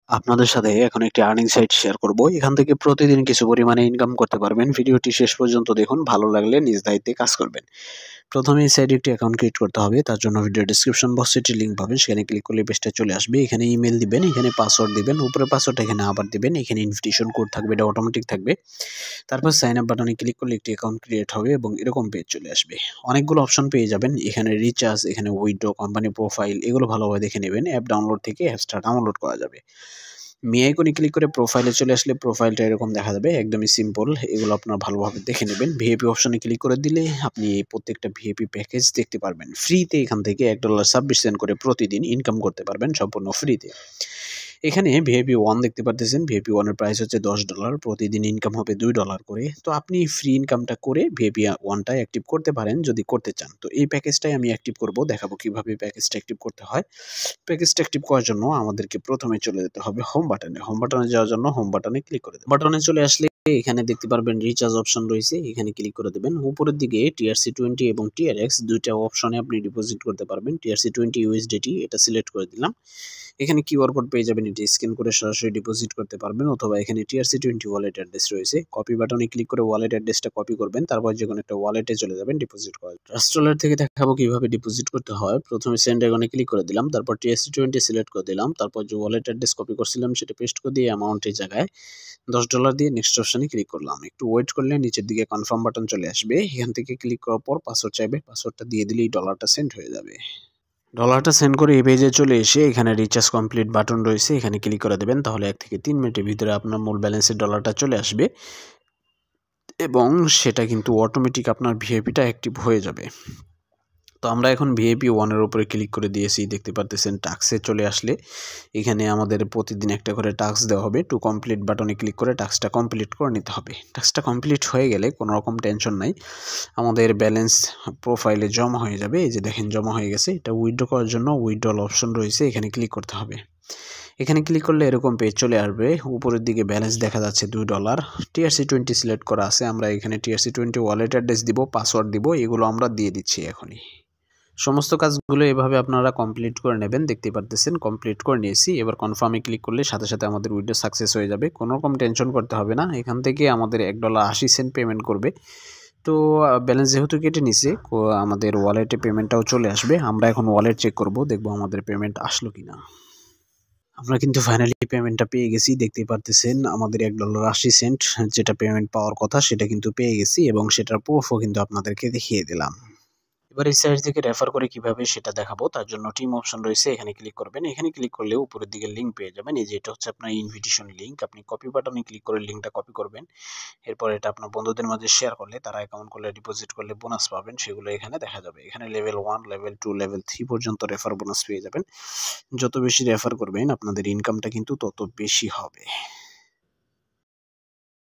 আপনাদের সাথে এখন একটি আর্নিং সাইট শেয়ার করব। এখান থেকে প্রতিদিন কিছু পরিমাণে ইনকাম করতে পারবেন। ভিডিওটি শেষ পর্যন্ত দেখুন, ভালো লাগলে নিজ দায়িত্বে কাজ করবেন। প্রথমে এই সাইটে একটি অ্যাকাউন্ট ক্রিয়েট করতে হবে। তার জন্য ভিডিও ডেসক্রিপশন বক্সে একটি লিঙ্ক পাবেন, সেখানে ক্লিক করলে পেজটা চলে আসবে। এখানে ইমেল দিবেন, এখানে পাসওয়ার্ড দিবেন, উপরে পাসওয়ার্ড এখানে আবার দিবেন, এখানে ইনভিটেশন কোড থাকবে, এটা অটোমেটিক থাকবে। তারপর সাইন আপ বাটনে ক্লিক করলে একটি অ্যাকাউন্ট ক্রিয়েট হবে এবং এরকম পেজ চলে আসবে। অনেকগুলো অপশন পেয়ে যাবেন, এখানে রিচার্জ, এখানে উইথড্র, কোম্পানি প্রোফাইল, এগুলো ভালোভাবে দেখে নেবেন। অ্যাপ ডাউনলোড থেকে অ্যাপসটা ডাউনলোড করা যাবে। মি আইকনে ক্লিক করে প্রোফাইলে চলে আসলে প্রোফাইলটা এরকম দেখা যাবে, একদমই সিম্পল। এগুলো আপনারা ভালোভাবে দেখে নেবেন। ভিআইপি অপশনে ক্লিক করে দিলে আপনি এই প্রত্যেকটা ভিআইপি প্যাকেজ দেখতে পারবেন ফ্রিতে। এখান থেকে $1.26 করে প্রতিদিন ইনকাম করতে পারবেন সম্পূর্ণ ফ্রিতে। এখানে ভিআইপি 1 দেখতে পারতেছেন। ভিআইপি 1 এর প্রাইস হচ্ছে $10, প্রতিদিন ইনকাম হবে $2 করে। তো আপনি ফ্রি ইনকামটা করে ভিআইপি 1 টা অ্যাক্টিভ করতে পারেন যদি করতে চান। তো এই প্যাকেজটাই আমি অ্যাক্টিভ করব, দেখাবো কিভাবে প্যাকেজটা অ্যাক্টিভ করতে হয়। প্যাকেজটা অ্যাক্টিভ করার জন্য আমাদেরকে প্রথমে চলে যেতে হবে হোম বাটনে। হোম বাটনে যাওয়ার জন্য হোম বাটনে ক্লিক করে দেবেন। বাটনে চলে আসলে এখানে দেখতে পারবেন রিচার্জ অপশন রয়েছে, এখানে ক্লিক করে দেবেন। উপরের দিকে TRC20 এবং TRX দুইটা অপশনে আপনি ডিপোজিট করতে পারবেন। TRC20 USDT এটা সিলেক্ট করে দিলাম। এখানে কিউআর কোড পেয়ে যাবেন, এটি স্ক্যান করে সরাসরি ডিপোজিট করতে পারবেন, অথবা এখানে TRC20 ওয়ালেট অ্যাড্রেস রয়েছে। কপি বাটনে ক্লিক করে ওয়ালেট অ্যাড্রেসটা কপি করবেন, তারপর যে কোনো একটা ওয়ালেটে চলে যাবেন ডিপোজিট করার। ট্রাস্ট্রলার থেকে দেখাবো কিভাবে ডিপোজিট করতে হয়। প্রথমে সেন্ড আইকনে ক্লিক করে দিলাম, তারপর TRC20 সিলেক্ট করে দিলাম, তারপর যে ওয়ালেট অ্যাড্রেস কপি করছিলাম সেটা পেস্ট করে দিয়ে অ্যামাউন্টের জায়গায় $10 দিয়ে নেক্সট অপশনে ক্লিক করলাম। একটু ওয়েট করলে নিচের দিকে কনফার্ম বাটন চলে আসবে। এখান থেকে ক্লিক করার পর পাসওয়ার্ড চাইবে, পাসওয়ার্ডটা দিয়ে দিলেই ডলারটা সেন্ড হয়ে যাবে। ডলারটা সেন্ড করে এই পেজে চলে এসে এখানে রিচার্জ কমপ্লিট বাটন রয়েছে, এখানে ক্লিক করে দেবেন। তাহলে 1 থেকে 3 মিনিটের ভিতরে আপনার মূল ব্যালেন্সের ডলারটা চলে আসবে এবং সেটা কিন্তু অটোমেটিক আপনার ভিআইপিটা অ্যাক্টিভ হয়ে যাবে। তো আমরা এখন ভিআইপি 1 এর উপরে ক্লিক করে দিয়েছি, দেখতে পারতেছেন। টাস্কে চলে আসলে এখানে আমাদের প্রতিদিন একটা করে টাস্ক দেওয়া হবে। টু কমপ্লিট বাটনে ক্লিক করে টাস্কটা কমপ্লিট করে নিতে হবে। টাস্কটা কমপ্লিট হয়ে গেলে কোনো রকম টেনশন নাই, আমাদের ব্যালেন্স প্রোফাইলে জমা হয়ে যাবে। এই যে দেখেন জমা হয়ে গেছে। এটা উইথড্র করার জন্য উইথড্রল অপশন রয়েছে, এখানে ক্লিক করতে হবে। এখানে ক্লিক করলে এরকম পেজ চলে আসবে। উপরের দিকে ব্যালেন্স দেখা যাচ্ছে $2। TRC20 সিলেক্ট করা আছে, আমরা এখানে TRC20 ওয়ালেট অ্যাড্রেস দিব, পাসওয়ার্ড দিব, এগুলো আমরা দিয়ে দিচ্ছি এখনই। সমস্ত কাজগুলো এভাবে আপনারা কমপ্লিট করে নেবেন। দেখতে পারতেছেন কমপ্লিট করে নিয়েছি। এবার কনফার্মে ক্লিক করলে সাথে সাথে আমাদের উইথড্র সাকসেস হয়ে যাবে। কোনো রকম টেনশন করতে হবে না। এখান থেকে আমাদের $1.80 পেমেন্ট করবে। তো ব্যালেন্স যেহেতু কেটে নিছে, আমাদের ওয়ালেটে পেমেন্টটাও চলে আসবে। আমরা এখন ওয়ালেট চেক করব, দেখব আমাদের পেমেন্ট আসলো কিনা। আমরা কিন্তু ফাইনালি পেমেন্টটা পেয়ে গেছি। দেখতেই পারতেছেন আমাদের $1.80 যেটা পেমেন্ট পাওয়ার কথা সেটা কিন্তু পেয়ে গেছি, এবং সেটার প্রুফও কিন্তু আপনাদেরকে দেখিয়ে দিলাম। এবার এই সাইট থেকে রেফার করে কিভাবে সেটা দেখাবো। তার জন্য টিম অপশন রয়েছে, এখানে ক্লিক করবেন। এখানে ক্লিক করলে উপরের দিকে লিঙ্ক পেয়ে যাবেন। এই যে এটা হচ্ছে আপনার ইনভিটেশন লিঙ্ক। আপনি কপি বাটনে ক্লিক করে লিঙ্কটা কপি করবেন। এরপর এটা আপনার বন্ধুদের মাঝে শেয়ার করলে, তারা অ্যাকাউন্ট করলে, ডিপোজিট করলে বোনাস পাবেন, সেগুলো এখানে দেখা যাবে। এখানে লেভেল 1, লেভেল 2, লেভেল 3 পর্যন্ত রেফার বোনাস পেয়ে যাবেন। যত বেশি রেফার করবেন আপনাদের ইনকামটা কিন্তু তত বেশি হবে।